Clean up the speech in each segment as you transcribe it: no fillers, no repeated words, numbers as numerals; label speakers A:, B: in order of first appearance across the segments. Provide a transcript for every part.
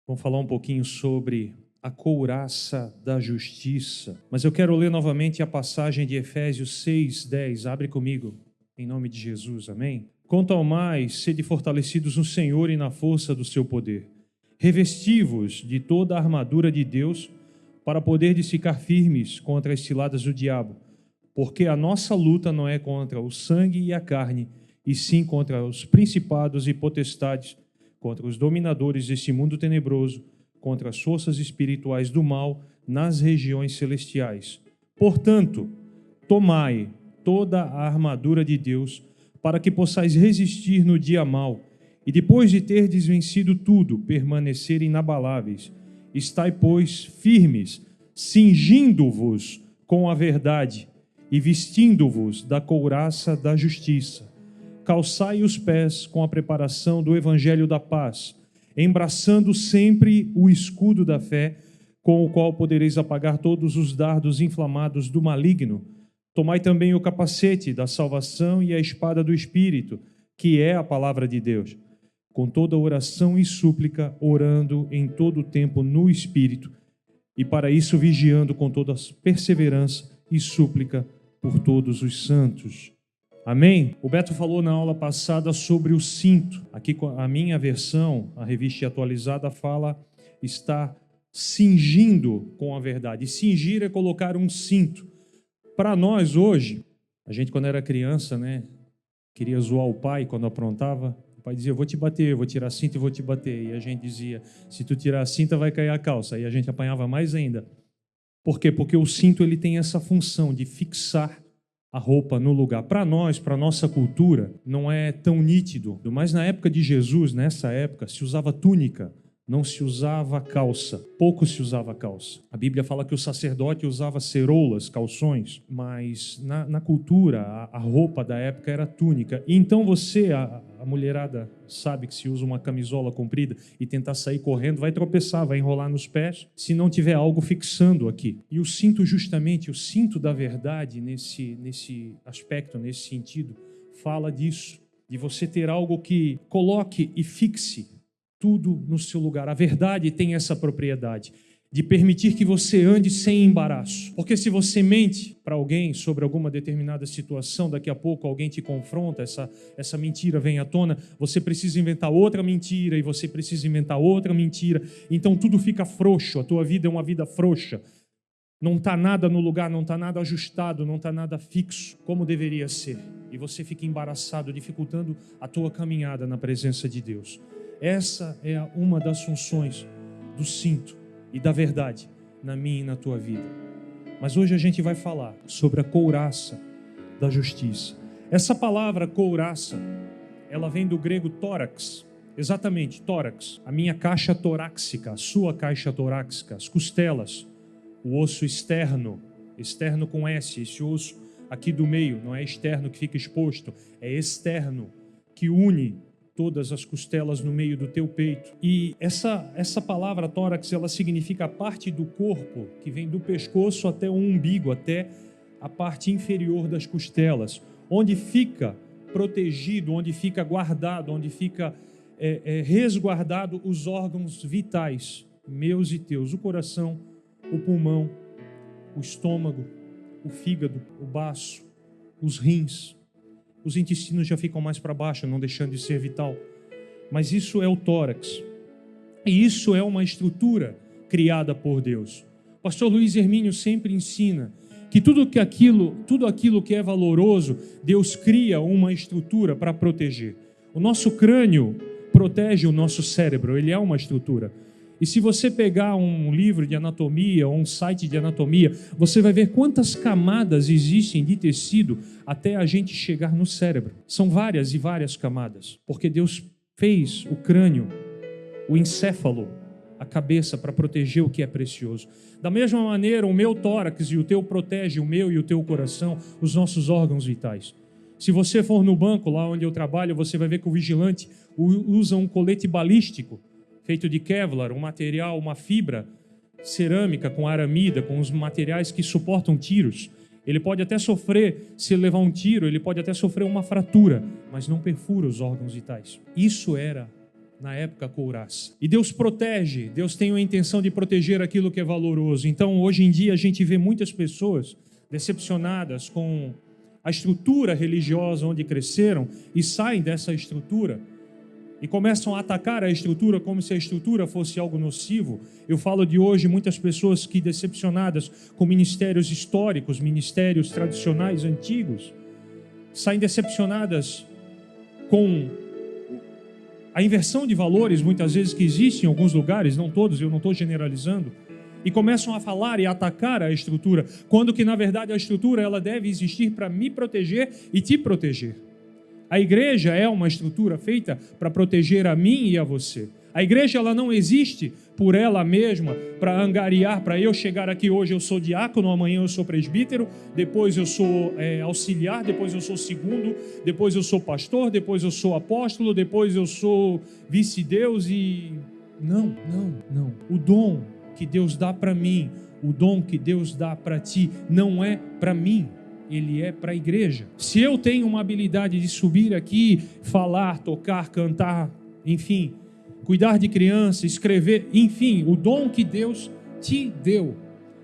A: Vamos falar um pouquinho sobre a couraça da justiça. Mas eu quero ler novamente a passagem de Efésios 6:10. Abre comigo, em nome de Jesus, amém? Quanto ao mais, sede fortalecidos no Senhor e na força do seu poder. Revesti-vos de toda a armadura de Deus, para poderdes ficar firmes contra as ciladas do diabo. Porque a nossa luta não é contra o sangue e a carne, e sim contra os principados e potestades, contra os dominadores deste mundo tenebroso, contra as forças espirituais do mal nas regiões celestiais. Portanto, tomai toda a armadura de Deus, para que possais resistir no dia mau, e depois de terdes vencido tudo, permanecer inabaláveis. Estai, pois, firmes, cingindo-vos com a verdade, e vestindo-vos da couraça da justiça. Calçai os pés com a preparação do evangelho da paz, embraçando sempre o escudo da fé, com o qual podereis apagar todos os dardos inflamados do maligno. Tomai também o capacete da salvação e a espada do Espírito, que é a palavra de Deus, com toda oração e súplica, orando em todo o tempo no Espírito, e para isso vigiando com toda perseverança e súplica por todos os santos. Amém? O Beto falou na aula passada sobre o cinto. Aqui a minha versão, a revista atualizada, fala estar cingindo com a verdade. E cingir é colocar um cinto. Para nós hoje, a gente quando era criança, queria zoar o pai quando aprontava. O pai dizia, eu vou te bater, eu vou tirar a cinta e vou te bater. E a gente dizia, se tu tirar a cinta vai cair a calça. E a gente apanhava mais ainda. Por quê? Porque o cinto ele tem essa função de fixar a roupa no lugar. Para nós, para a nossa cultura, não é tão nítido. Mas na época de Jesus, nessa época, se usava túnica, não se usava calça. Pouco se usava calça. A Bíblia fala que o sacerdote usava ceroulas, calções, mas na cultura, a roupa da época era túnica. E então você, a mulherada, sabe que se usa uma camisola comprida e tentar sair correndo, vai tropeçar, vai enrolar nos pés, se não tiver algo fixando aqui. E o cinto, justamente, o cinto da verdade, nesse aspecto, nesse sentido, fala disso, de você ter algo que coloque e fixe tudo no seu lugar. A verdade tem essa propriedade de permitir que você ande sem embaraço. Porque se você mente para alguém sobre alguma determinada situação, daqui a pouco alguém te confronta, essa mentira vem à tona, você precisa inventar outra mentira e você precisa inventar outra mentira. Então tudo fica frouxo, a tua vida é uma vida frouxa. Não está nada no lugar, não está nada ajustado, não está nada fixo como deveria ser. E você fica embaraçado, dificultando a tua caminhada na presença de Deus. Essa é uma das funções do cinto e da verdade na minha e na tua vida. Mas hoje a gente vai falar sobre a couraça da justiça. Essa palavra couraça, ela vem do grego tórax. Exatamente, tórax. A minha caixa torácica, a sua caixa torácica, as costelas, o osso externo com S, esse osso aqui do meio, não é externo que fica exposto, é externo, que une todas as costelas no meio do teu peito. E essa palavra tórax, ela significa a parte do corpo que vem do pescoço até o umbigo, até a parte inferior das costelas, onde fica protegido, onde fica guardado, onde fica resguardado os órgãos vitais, meus e teus, o coração, o pulmão, o estômago, o fígado, o baço, os rins. Os intestinos já ficam mais para baixo, não deixando de ser vital. Mas isso é o tórax. E isso é uma estrutura criada por Deus. O pastor Luiz Hermínio sempre ensina que tudo aquilo que é valoroso, Deus cria uma estrutura para proteger. O nosso crânio protege o nosso cérebro, ele é uma estrutura. E se você pegar um livro de anatomia ou um site de anatomia, você vai ver quantas camadas existem de tecido até a gente chegar no cérebro. São várias e várias camadas, porque Deus fez o crânio, o encéfalo, a cabeça para proteger o que é precioso. Da mesma maneira, o meu tórax e o teu protege o meu e o teu coração, os nossos órgãos vitais. Se você for no banco, lá onde eu trabalho, você vai ver que o vigilante usa um colete balístico, feito de Kevlar, um material, uma fibra cerâmica com aramida, com os materiais que suportam tiros. Ele pode até sofrer, se ele levar um tiro, ele pode até sofrer uma fratura, mas não perfura os órgãos vitais. Isso era na época, a couraça. E Deus protege, Deus tem a intenção de proteger aquilo que é valoroso. Então, hoje em dia, a gente vê muitas pessoas decepcionadas com a estrutura religiosa onde cresceram e saem dessa estrutura e começam a atacar a estrutura como se a estrutura fosse algo nocivo. Eu falo de hoje muitas pessoas que decepcionadas com ministérios históricos, ministérios tradicionais, antigos, saem decepcionadas com a inversão de valores, muitas vezes, que existe em alguns lugares, não todos, eu não estou generalizando, e começam a falar e a atacar a estrutura, quando que, na verdade, a estrutura ela deve existir para me proteger e te proteger. A igreja é uma estrutura feita para proteger a mim e a você. A igreja ela não existe por ela mesma para angariar, para eu chegar aqui hoje eu sou diácono, amanhã eu sou presbítero, depois eu sou auxiliar, depois eu sou segundo, depois eu sou pastor, depois eu sou apóstolo, depois eu sou vice-deus e... Não. O dom que Deus dá para mim, o dom que Deus dá para ti, não é para mim. Ele é para a igreja. Se eu tenho uma habilidade de subir aqui, falar, tocar, cantar, enfim, cuidar de criança, escrever, enfim, o dom que Deus te deu,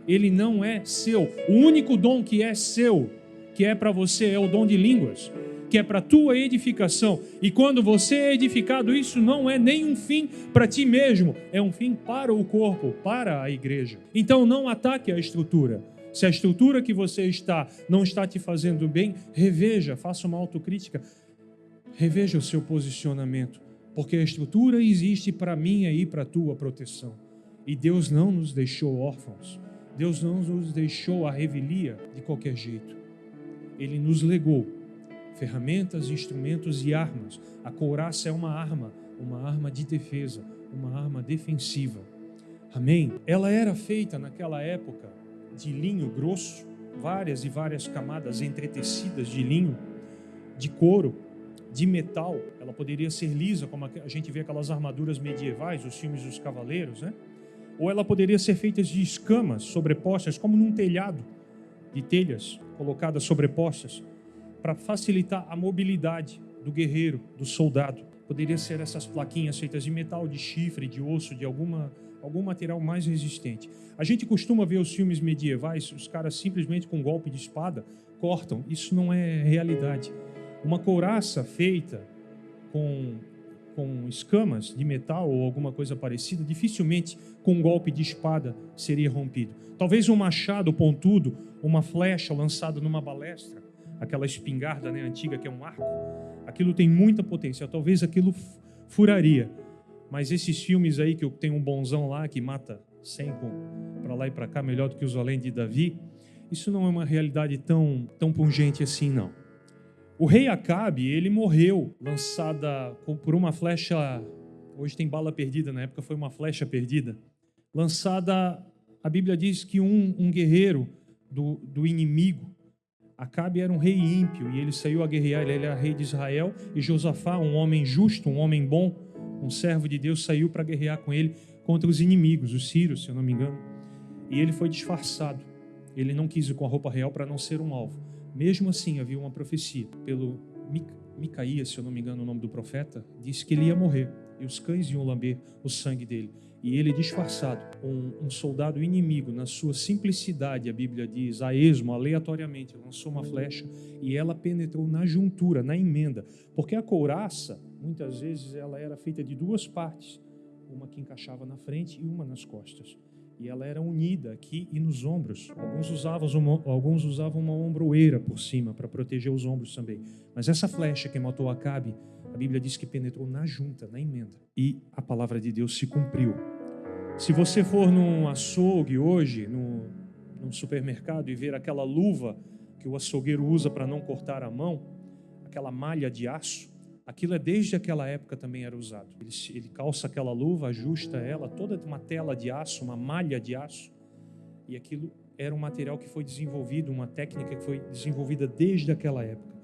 A: ele não é seu. O único dom que é seu, que é para você, é o dom de línguas, que é para a tua edificação. E quando você é edificado, isso não é nem um fim para ti mesmo, é um fim para o corpo, para a igreja. Então não ataque a estrutura. Se a estrutura que você está não está te fazendo bem, reveja, faça uma autocrítica, reveja o seu posicionamento, porque a estrutura existe para minha e para a tua proteção. E Deus não nos deixou órfãos, Deus não nos deixou à revelia de qualquer jeito. Ele nos legou ferramentas, instrumentos e armas. A couraça é uma arma de defesa, uma arma defensiva. Amém? Ela era feita naquela época de linho grosso, várias e várias camadas entretecidas de linho, de couro, de metal. Ela poderia ser lisa, como a gente vê aquelas armaduras medievais, os filmes dos cavaleiros, né? Ou ela poderia ser feita de escamas sobrepostas, como num telhado, de telhas colocadas sobrepostas, para facilitar a mobilidade do guerreiro, do soldado. Poderia ser essas plaquinhas feitas de metal, de chifre, de osso, de algum material mais resistente. A gente costuma ver os filmes medievais, os caras simplesmente com um golpe de espada cortam. Isso não é realidade. Uma couraça feita com escamas de metal ou alguma coisa parecida, dificilmente com um golpe de espada seria rompido. Talvez um machado pontudo, uma flecha lançada numa balestra, aquela espingarda, né, antiga que é um arco, aquilo tem muita potência. Talvez aquilo furaria. Mas esses filmes aí que tem um bonzão lá que mata 100 para lá e para cá, melhor do que os valentes de Davi, isso não é uma realidade tão pungente assim, não. O rei Acabe, ele morreu lançada por uma flecha, hoje tem bala perdida, na época foi uma flecha perdida, lançada, a Bíblia diz que um guerreiro do inimigo. Acabe era um rei ímpio e ele saiu a guerrear, ele era rei de Israel, e Josafá, um homem justo, um homem bom, um servo de Deus, saiu para guerrear com ele contra os inimigos, os sírios, se eu não me engano. E ele foi disfarçado. Ele não quis ir com a roupa real para não ser um alvo. Mesmo assim, havia uma profecia. Pelo Micaías, se eu não me engano o nome do profeta, disse que ele ia morrer. E os cães iam lamber o sangue dele. E ele disfarçado, um soldado inimigo, na sua simplicidade, a Bíblia diz, a esmo, aleatoriamente, lançou uma flecha e ela penetrou na juntura, na emenda. Porque a couraça, muitas vezes, ela era feita de duas partes. Uma que encaixava na frente e uma nas costas. E ela era unida aqui e nos ombros. Alguns usavam uma ombroeira por cima para proteger os ombros também. Mas essa flecha que matou Acabe, a Bíblia diz que penetrou na junta, na emenda. E a palavra de Deus se cumpriu. Se você for num açougue hoje, num supermercado, e ver aquela luva que o açougueiro usa para não cortar a mão, aquela malha de aço, aquilo desde aquela época também era usado. Ele calça aquela luva, ajusta ela, toda uma tela de aço, uma malha de aço, e aquilo era um material que foi desenvolvido, uma técnica que foi desenvolvida desde aquela época.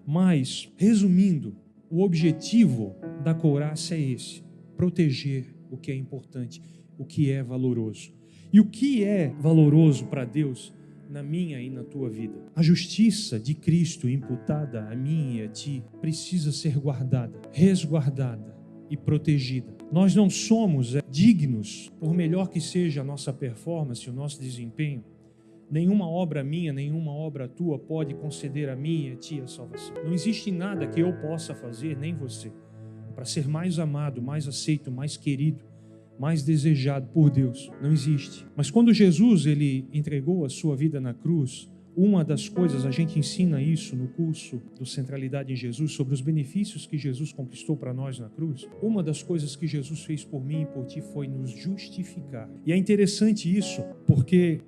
A: Mas, resumindo, o objetivo da couraça é esse: proteger o que é importante, o que é valoroso. E o que é valoroso para Deus na minha e na tua vida? A justiça de Cristo imputada a mim e a ti precisa ser guardada, resguardada, e protegida. Nós não somos dignos, por melhor que seja a nossa performance, o nosso desempenho. Nenhuma obra minha, nenhuma obra tua pode conceder a mim e a ti a salvação. Não existe nada que eu possa fazer, nem você, para ser mais amado, mais aceito, mais querido, mais desejado por Deus. Não existe. Mas quando Jesus ele entregou a sua vida na cruz, uma das coisas, a gente ensina isso no curso do Centralidade em Jesus, sobre os benefícios que Jesus conquistou para nós na cruz. Uma das coisas que Jesus fez por mim e por ti foi nos justificar. E é interessante isso, porque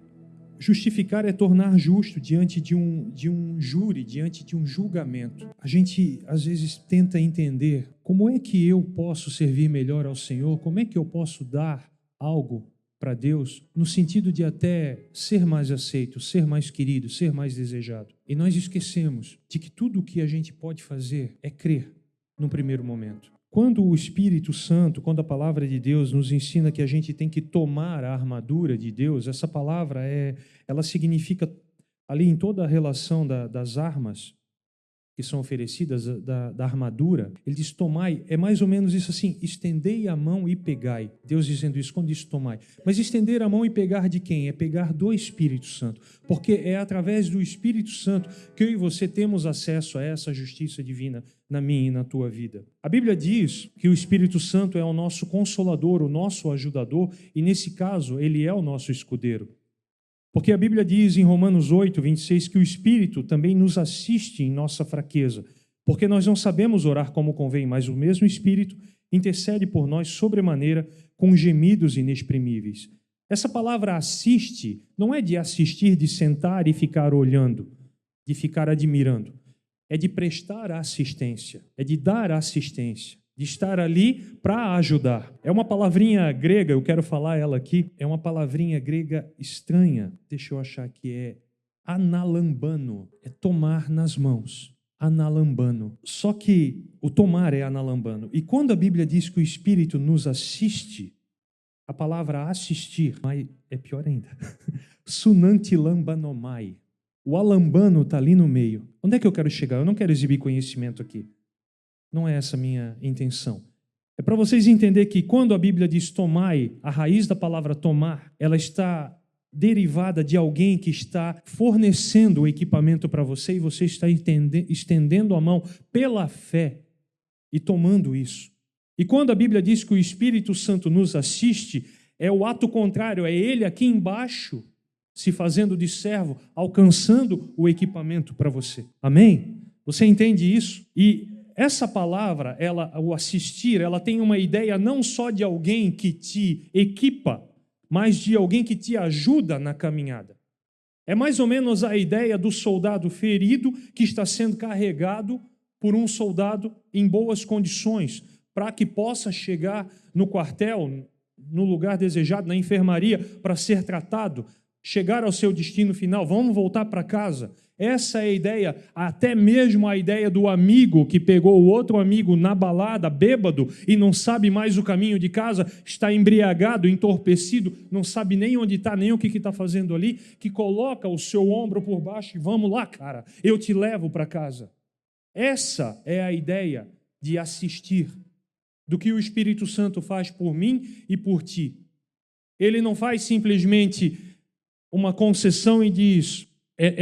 A: justificar é tornar justo diante de um júri, diante de um julgamento. A gente, às vezes, tenta entender como é que eu posso servir melhor ao Senhor, como é que eu posso dar algo para Deus, no sentido de até ser mais aceito, ser mais querido, ser mais desejado. E nós esquecemos de que tudo o que a gente pode fazer é crer num primeiro momento. Quando o Espírito Santo, quando a palavra de Deus nos ensina que a gente tem que tomar a armadura de Deus, essa palavra ela significa, ali em toda a relação das armas que são oferecidas, da armadura, ele diz tomai, é mais ou menos isso assim, estendei a mão e pegai. Deus dizendo isso, quando diz tomai. Mas estender a mão e pegar de quem? É pegar do Espírito Santo, porque é através do Espírito Santo que eu e você temos acesso a essa justiça divina na minha e na tua vida. A Bíblia diz que o Espírito Santo é o nosso consolador, o nosso ajudador, e nesse caso, ele é o nosso escudeiro. Porque a Bíblia diz em Romanos 8, 26, que o Espírito também nos assiste em nossa fraqueza, porque nós não sabemos orar como convém, mas o mesmo Espírito intercede por nós sobremaneira com gemidos inexprimíveis. Essa palavra assiste não é de assistir, de sentar e ficar olhando, de ficar admirando. É de prestar assistência, é de dar assistência, de estar ali para ajudar. É uma palavrinha grega, eu quero falar ela aqui, é uma palavrinha grega estranha, deixa eu achar que é analambano, é tomar nas mãos, analambano. Só que o tomar é analambano. E quando a Bíblia diz que o Espírito nos assiste, a palavra assistir é pior ainda, sunantilambanomai. O alambano está ali no meio. Onde é que eu quero chegar? Eu não quero exibir conhecimento aqui. Não é essa a minha intenção. É para vocês entenderem que quando a Bíblia diz tomai, a raiz da palavra tomar, ela está derivada de alguém que está fornecendo o equipamento para você e você está estendendo a mão pela fé e tomando isso. E quando a Bíblia diz que o Espírito Santo nos assiste, é o ato contrário, é ele aqui embaixo se fazendo de servo, alcançando o equipamento para você. Amém? Você entende isso? E essa palavra, o assistir, ela tem uma ideia não só de alguém que te equipa, mas de alguém que te ajuda na caminhada. É mais ou menos a ideia do soldado ferido que está sendo carregado por um soldado em boas condições, para que possa chegar no quartel, no lugar desejado, na enfermaria, para ser tratado, chegar ao seu destino final. Vamos voltar para casa. Essa é a ideia, até mesmo a ideia do amigo que pegou o outro amigo na balada, bêbado, e não sabe mais o caminho de casa, está embriagado, entorpecido, não sabe nem onde está, nem o que está fazendo ali, que coloca o seu ombro por baixo e vamos lá, cara, eu te levo para casa. Essa é a ideia de assistir, do que o Espírito Santo faz por mim e por ti. Ele não faz simplesmente uma concessão e diz...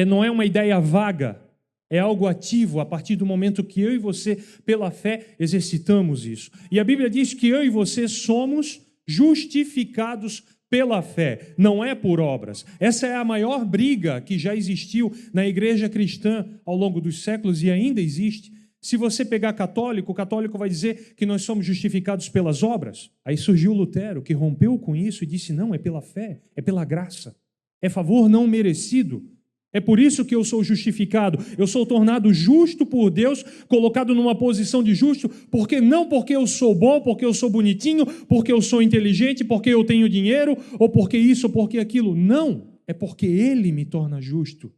A: não é uma ideia vaga, é algo ativo a partir do momento que eu e você, pela fé, exercitamos isso. E a Bíblia diz que eu e você somos justificados pela fé, não é por obras. Essa é a maior briga que já existiu na igreja cristã ao longo dos séculos e ainda existe. Se você pegar católico, o católico vai dizer que nós somos justificados pelas obras. Aí surgiu Lutero, que rompeu com isso e disse, não, é pela fé, é pela graça. É favor não merecido. É por isso que eu sou justificado. Eu sou tornado justo por Deus, colocado numa posição de justo, não porque eu sou bom, porque eu sou bonitinho, porque eu sou inteligente, porque eu tenho dinheiro, ou porque isso, ou porque aquilo. Não, é porque Ele me torna justo.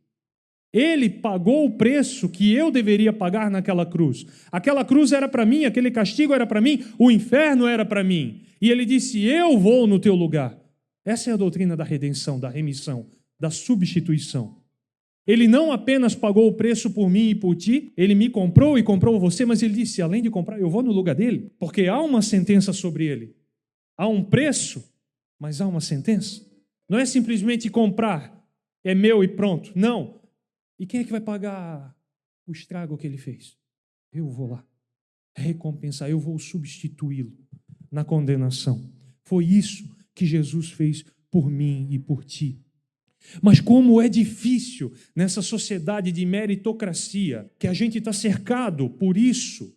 A: Ele pagou o preço que eu deveria pagar naquela cruz. Aquela cruz era para mim, aquele castigo era para mim, o inferno era para mim. E Ele disse, eu vou no teu lugar. Essa é a doutrina da redenção, da remissão, da substituição. Ele não apenas pagou o preço por mim e por ti, ele me comprou e comprou você, mas ele disse, além de comprar, eu vou no lugar dele, porque há uma sentença sobre ele. Há um preço, mas há uma sentença. Não é simplesmente comprar, é meu e pronto. Não. E quem é que vai pagar o estrago que ele fez? Eu vou lá recompensar, eu vou substituí-lo na condenação. Foi isso que Jesus fez por mim e por ti. Mas como é difícil nessa sociedade de meritocracia, que a gente está cercado por isso,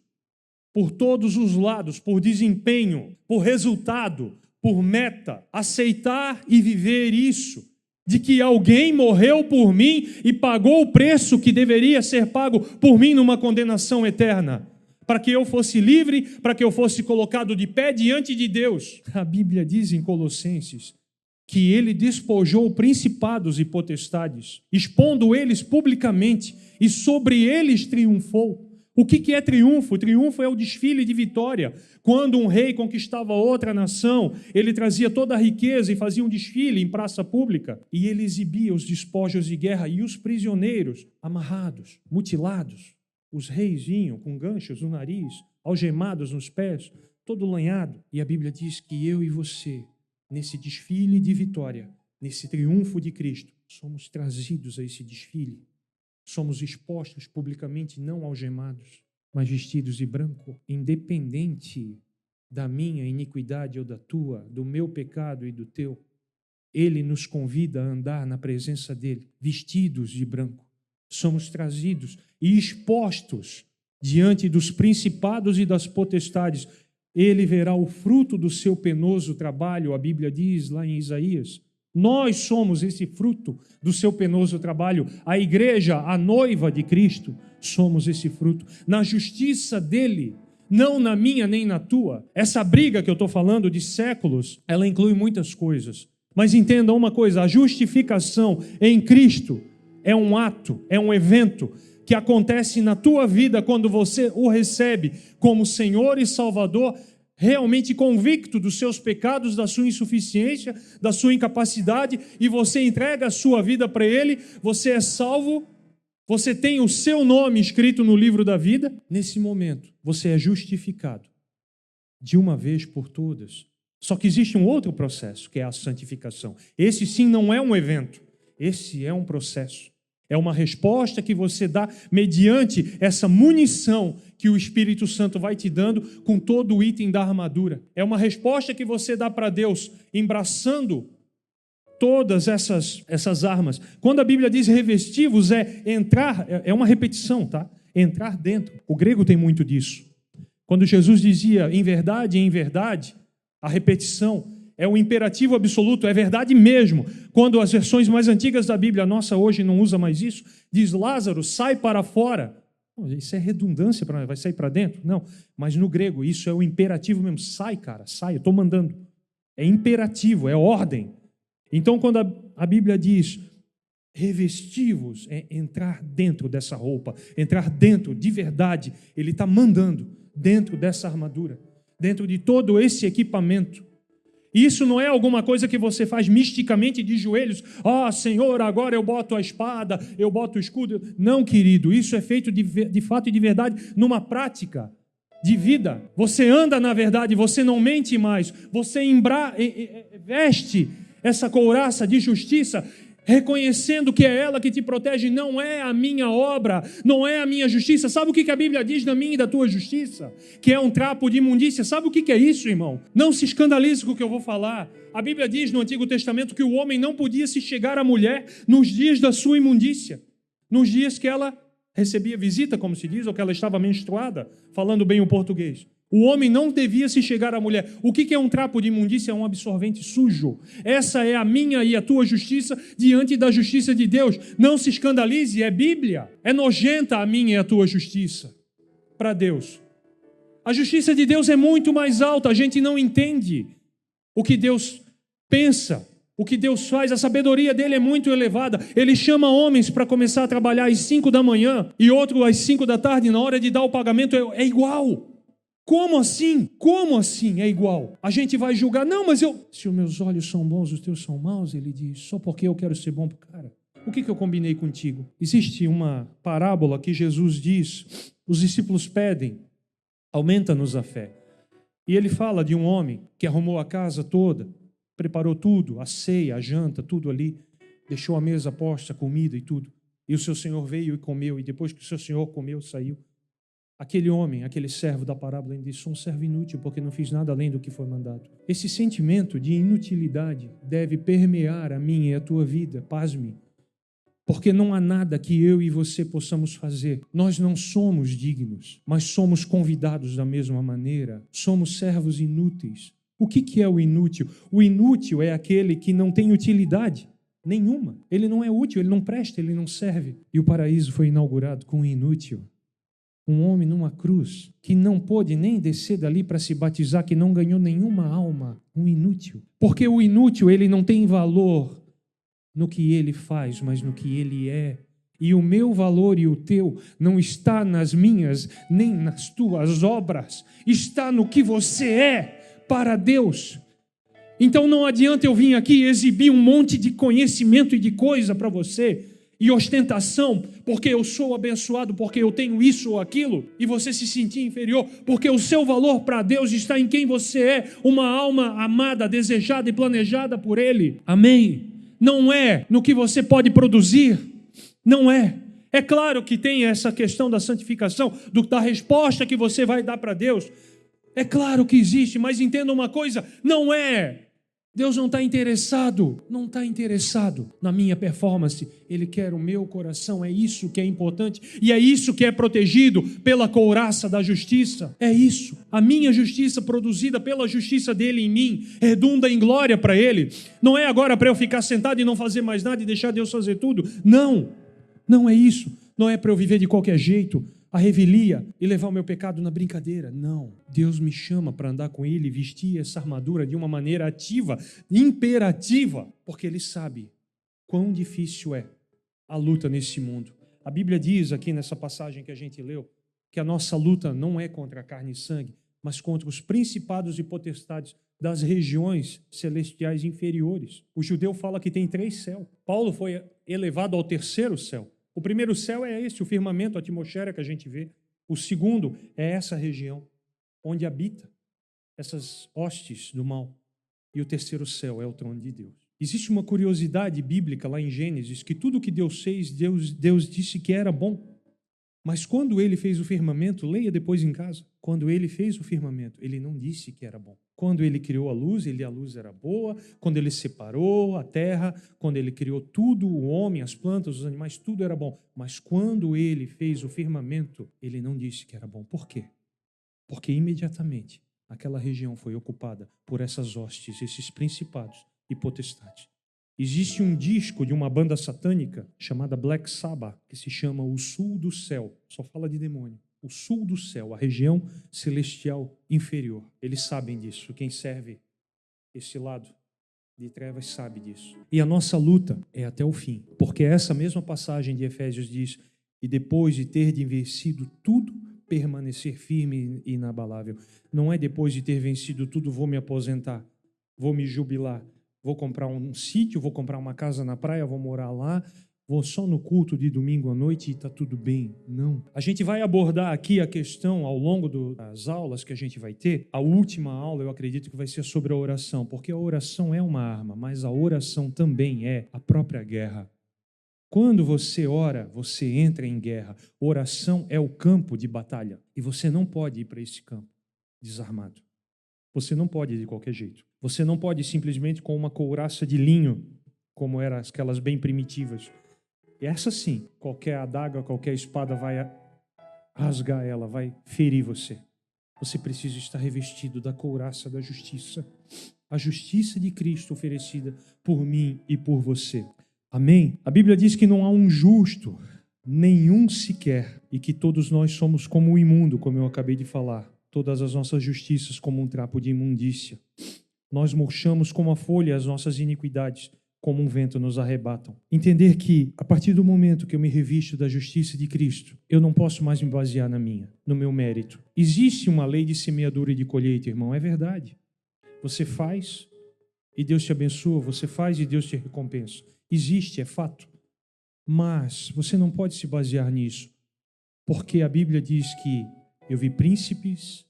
A: por todos os lados, por desempenho, por resultado, por meta, aceitar e viver isso, de que alguém morreu por mim e pagou o preço que deveria ser pago por mim numa condenação eterna, para que eu fosse livre, para que eu fosse colocado de pé diante de Deus. A Bíblia diz em Colossenses que ele despojou principados e potestades, expondo eles publicamente, e sobre eles triunfou. O que é triunfo? Triunfo é o desfile de vitória. Quando um rei conquistava outra nação, ele trazia toda a riqueza e fazia um desfile em praça pública, e ele exibia os despojos de guerra e os prisioneiros amarrados, mutilados. Os reis vinham com ganchos no nariz, algemados nos pés, todo lanhado. E a Bíblia diz que eu e você, nesse desfile de vitória, nesse triunfo de Cristo, somos trazidos a esse desfile. Somos expostos publicamente, não algemados, mas vestidos de branco, independente da minha iniquidade ou da tua, do meu pecado e do teu. Ele nos convida a andar na presença dele, vestidos de branco. Somos trazidos e expostos diante dos principados e das potestades. Ele verá o fruto do seu penoso trabalho, a Bíblia diz lá em Isaías. Nós somos esse fruto do seu penoso trabalho. A igreja, a noiva de Cristo, somos esse fruto. Na justiça dele, não na minha nem na tua. Essa briga que eu estou falando de séculos, ela inclui muitas coisas. Mas entenda uma coisa, a justificação em Cristo é um ato, é um evento que acontece na tua vida quando você o recebe como Senhor e Salvador, realmente convicto dos seus pecados, da sua insuficiência, da sua incapacidade, e você entrega a sua vida para Ele, você é salvo, você tem o seu nome escrito no livro da vida. Nesse momento, você é justificado de uma vez por todas. Só que existe um outro processo, que é a santificação. Esse sim não é um evento, esse é um processo. É uma resposta que você dá mediante essa munição que o Espírito Santo vai te dando com todo o item da armadura. É uma resposta que você dá para Deus, embraçando todas essas armas. Quando a Bíblia diz revestivos, é entrar, é uma repetição, tá? Entrar dentro. O grego tem muito disso. Quando Jesus dizia em verdade, a repetição é um imperativo absoluto, é verdade mesmo. Quando as versões mais antigas da Bíblia, a nossa hoje não usa mais isso, diz Lázaro, sai para fora. Isso é redundância, vai sair para dentro? Não, mas no grego isso é o imperativo mesmo. Sai, cara, sai, eu estou mandando. É imperativo, é ordem. Então, quando a Bíblia diz revestivos, é entrar dentro dessa roupa, entrar dentro de verdade, ele está mandando dentro dessa armadura, dentro de todo esse equipamento. Isso não é alguma coisa que você faz misticamente de joelhos. Senhor, agora eu boto a espada, eu boto o escudo. Não, querido, isso é feito de fato e de verdade numa prática de vida. Você anda na verdade, você não mente mais. Você veste essa couraça de justiça, reconhecendo que é ela que te protege, não é a minha obra, não é a minha justiça. Sabe o que a Bíblia diz da minha e da tua justiça? Que é um trapo de imundícia. Sabe o que é isso, irmão? Não se escandalize com o que eu vou falar. A Bíblia diz no Antigo Testamento que o homem não podia se chegar à mulher nos dias da sua imundícia, nos dias que ela recebia visita, como se diz, ou que ela estava menstruada, falando bem o português. O homem não devia se chegar à mulher. O que é um trapo de imundícia? É um absorvente sujo. Essa é a minha e a tua justiça diante da justiça de Deus. Não se escandalize, é Bíblia. É nojenta a minha e a tua justiça para Deus. A justiça de Deus é muito mais alta. A gente não entende o que Deus pensa, o que Deus faz. A sabedoria dele é muito elevada. Ele chama homens para começar a trabalhar às 5 da manhã e outro às 5 da tarde. Na hora de dar o pagamento é igual. Como assim? Como assim é igual? A gente vai julgar, não, mas se os meus olhos são bons, os teus são maus, ele diz, só porque eu quero ser bom para o cara. O que eu combinei contigo? Existe uma parábola que Jesus diz, os discípulos pedem, aumenta-nos a fé. E ele fala de um homem que arrumou a casa toda, preparou tudo, a ceia, a janta, tudo ali, deixou a mesa posta, comida e tudo. E o seu senhor veio e comeu, e depois que o seu senhor comeu, saiu. Aquele homem, aquele servo da parábola, ele disse: sou um servo inútil porque não fiz nada além do que foi mandado. Esse sentimento de inutilidade deve permear a minha e a tua vida, pasme. Porque não há nada que eu e você possamos fazer. Nós não somos dignos, mas somos convidados da mesma maneira. Somos servos inúteis. O que é o inútil? O inútil é aquele que não tem utilidade nenhuma. Ele não é útil, ele não presta, ele não serve. E o paraíso foi inaugurado com um inútil. Um homem numa cruz que não pôde nem descer dali para se batizar, que não ganhou nenhuma alma. Um inútil. Porque o inútil, ele não tem valor no que ele faz, mas no que ele é. E o meu valor e o teu não está nas minhas, nem nas tuas obras. Está no que você é para Deus. Então não adianta eu vir aqui exibir um monte de conhecimento e de coisa para você, e ostentação, porque eu sou abençoado, porque eu tenho isso ou aquilo, e você se sentir inferior, porque o seu valor para Deus está em quem você é, uma alma amada, desejada e planejada por Ele. Amém? Não é no que você pode produzir, não é. É claro que tem essa questão da santificação, da resposta que você vai dar para Deus. É claro que existe, mas entenda uma coisa, não é. Deus não está interessado na minha performance. Ele quer o meu coração, é isso que é importante. E é isso que é protegido pela couraça da justiça. É isso. A minha justiça produzida pela justiça dele em mim redunda em glória para ele. Não é agora para eu ficar sentado e não fazer mais nada e deixar Deus fazer tudo. Não é isso. Não é para eu viver de qualquer jeito, a revelia e levar o meu pecado na brincadeira. Não. Deus me chama para andar com Ele e vestir essa armadura de uma maneira ativa, imperativa, porque Ele sabe quão difícil é a luta nesse mundo. A Bíblia diz aqui nessa passagem que a gente leu, que a nossa luta não é contra a carne e sangue, mas contra os principados e potestades das regiões celestiais inferiores. O judeu fala que tem 3 céus. Paulo foi elevado ao 3º céu. O primeiro céu é esse, o firmamento, a atmosfera que a gente vê. O segundo é essa região, onde habita essas hostes do mal. E o 3º céu é o trono de Deus. Existe uma curiosidade bíblica lá em Gênesis, que tudo que Deus fez, Deus disse que era bom. Mas quando ele fez o firmamento, leia depois em casa, quando ele fez o firmamento, ele não disse que era bom. Quando ele criou a luz era boa. Quando ele separou a terra, quando ele criou tudo, o homem, as plantas, os animais, tudo era bom. Mas quando ele fez o firmamento, ele não disse que era bom. Por quê? Porque imediatamente aquela região foi ocupada por essas hostes, esses principados e potestades. Existe um disco de uma banda satânica chamada Black Sabbath, que se chama O Sul do Céu. Só fala de demônio. O sul do céu, a região celestial inferior. Eles sabem disso. Quem serve esse lado de trevas sabe disso. E a nossa luta é até o fim. Porque essa mesma passagem de Efésios diz: e depois de ter vencido tudo, permanecer firme e inabalável. Não é depois de ter vencido tudo, vou me aposentar, vou me jubilar, vou comprar um sítio, vou comprar uma casa na praia, vou morar lá, vou só no culto de domingo à noite e está tudo bem. Não. A gente vai abordar aqui a questão ao longo das aulas que a gente vai ter. A última aula, eu acredito que vai ser sobre a oração, porque a oração é uma arma, mas a oração também é a própria guerra. Quando você ora, você entra em guerra. Oração é o campo de batalha. E você não pode ir para esse campo desarmado. Você não pode ir de qualquer jeito. Você não pode ir simplesmente com uma couraça de linho, como eram aquelas bem primitivas. E essa sim, qualquer adaga, qualquer espada vai rasgar ela, vai ferir você. Você precisa estar revestido da couraça da justiça. A justiça de Cristo oferecida por mim e por você. Amém? A Bíblia diz que não há um justo, nenhum sequer, e que todos nós somos como o imundo, como eu acabei de falar. Todas as nossas justiças como um trapo de imundícia. Nós murchamos como a folha, as nossas iniquidades, como um vento nos arrebatam. Entender que, a partir do momento que eu me revisto da justiça de Cristo, eu não posso mais me basear no meu mérito. Existe uma lei de semeadura e de colheita, irmão, é verdade. Você faz e Deus te abençoa, você faz e Deus te recompensa. Existe, é fato. Mas você não pode se basear nisso, porque a Bíblia diz que eu vi príncipes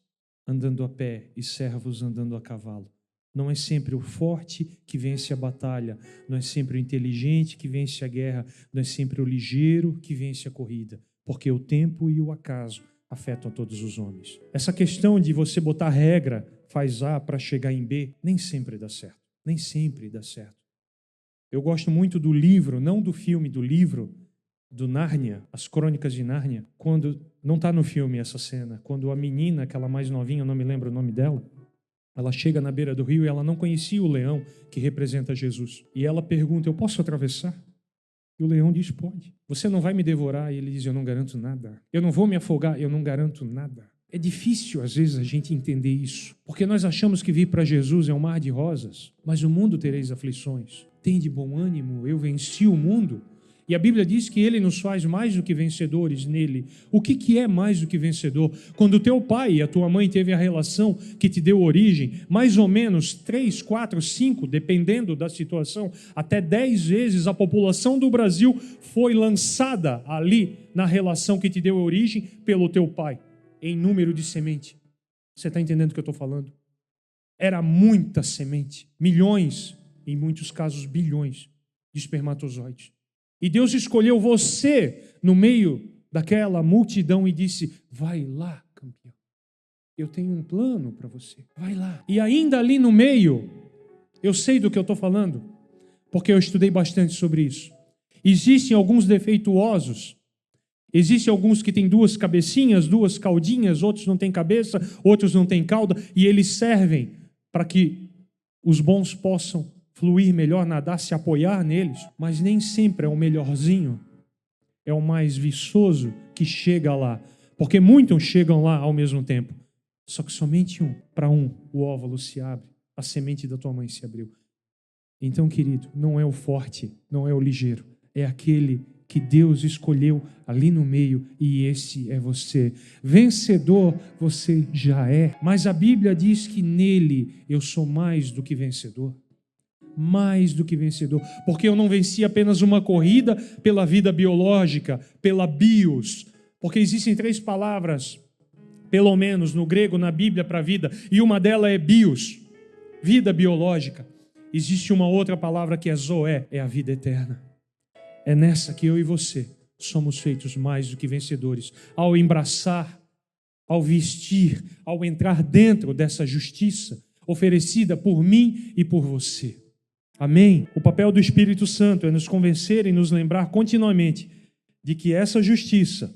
A: andando a pé e servos andando a cavalo. Não é sempre o forte que vence a batalha, não é sempre o inteligente que vence a guerra, não é sempre o ligeiro que vence a corrida, porque o tempo e o acaso afetam todos os homens. Essa questão de você botar regra, faz A para chegar em B, nem sempre dá certo, nem sempre dá certo. Eu gosto muito do livro, não do filme, do livro, do Nárnia, As Crônicas de Nárnia, quando, não está no filme essa cena, quando a menina, aquela mais novinha, eu não me lembro o nome dela, ela chega na beira do rio e ela não conhecia o leão que representa Jesus. E ela pergunta, eu posso atravessar? E o leão diz, pode. Você não vai me devorar? E ele diz, eu não garanto nada. Eu não vou me afogar? Eu não garanto nada. É difícil, às vezes, a gente entender isso, porque nós achamos que vir para Jesus é um mar de rosas, mas no mundo tereis aflições. Tem de bom ânimo, eu venci o mundo. E a Bíblia diz que Ele nos faz mais do que vencedores nele. O que é mais do que vencedor? Quando o teu pai e a tua mãe teve a relação que te deu origem, mais ou menos 3, 4, 5, dependendo da situação, até 10 vezes a população do Brasil foi lançada ali na relação que te deu origem pelo teu pai, em número de semente. Você está entendendo o que eu estou falando? Era muita semente, milhões, em muitos casos bilhões de espermatozoides. E Deus escolheu você no meio daquela multidão e disse, vai lá, campeão. Eu tenho um plano para você. Vai lá. E ainda ali no meio, eu sei do que eu estou falando, porque eu estudei bastante sobre isso. Existem alguns defeituosos. Existem alguns que têm 2 cabecinhas, 2 caudinhas, outros não têm cabeça, outros não têm cauda, e eles servem para que os bons possam fluir melhor, nadar, se apoiar neles, mas nem sempre é o melhorzinho, é o mais viçoso que chega lá, porque muitos chegam lá ao mesmo tempo, só que somente para um, o óvulo se abre, a semente da tua mãe se abriu. Então, querido, não é o forte, não é o ligeiro, é aquele que Deus escolheu ali no meio, e esse é você. Vencedor você já é, mas a Bíblia diz que nele eu sou mais do que vencedor. Mais do que vencedor, porque eu não venci apenas uma corrida pela vida biológica, pela bios, porque existem 3 palavras, pelo menos no grego, na Bíblia, para vida, e uma delas é bios, vida biológica. Existe uma outra palavra que é zoé, é a vida eterna. É nessa que eu e você somos feitos mais do que vencedores, ao embraçar, ao vestir, ao entrar dentro dessa justiça oferecida por mim e por você. Amém? O papel do Espírito Santo é nos convencer e nos lembrar continuamente de que essa justiça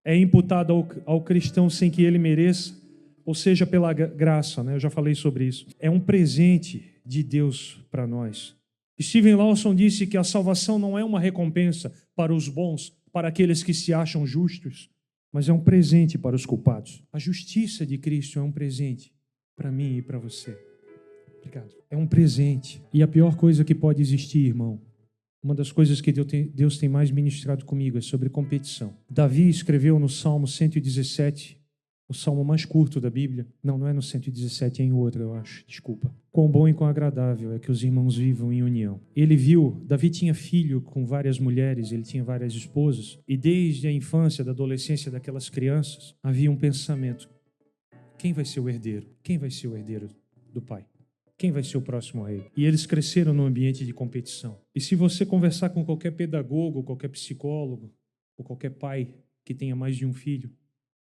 A: é imputada ao cristão sem que ele mereça, ou seja, pela graça, né? Eu já falei sobre isso. É um presente de Deus para nós. Steven Lawson disse que a salvação não é uma recompensa para os bons, para aqueles que se acham justos, mas é um presente para os culpados. A justiça de Cristo é um presente para mim e para você. É um presente. E a pior coisa que pode existir, irmão, uma das coisas que Deus tem mais ministrado comigo é sobre competição. Davi escreveu no Salmo 117, o salmo mais curto da Bíblia. Não é no 117, é em outro, eu acho. Desculpa. Quão bom e quão agradável é que os irmãos vivam em união. Ele viu, Davi tinha filho com várias mulheres, ele tinha várias esposas, e desde a infância, da adolescência daquelas crianças, havia um pensamento: quem vai ser o herdeiro? Quem vai ser o herdeiro do pai? Quem vai ser o próximo rei? E eles cresceram num ambiente de competição. E se você conversar com qualquer pedagogo, qualquer psicólogo, ou qualquer pai que tenha mais de um filho,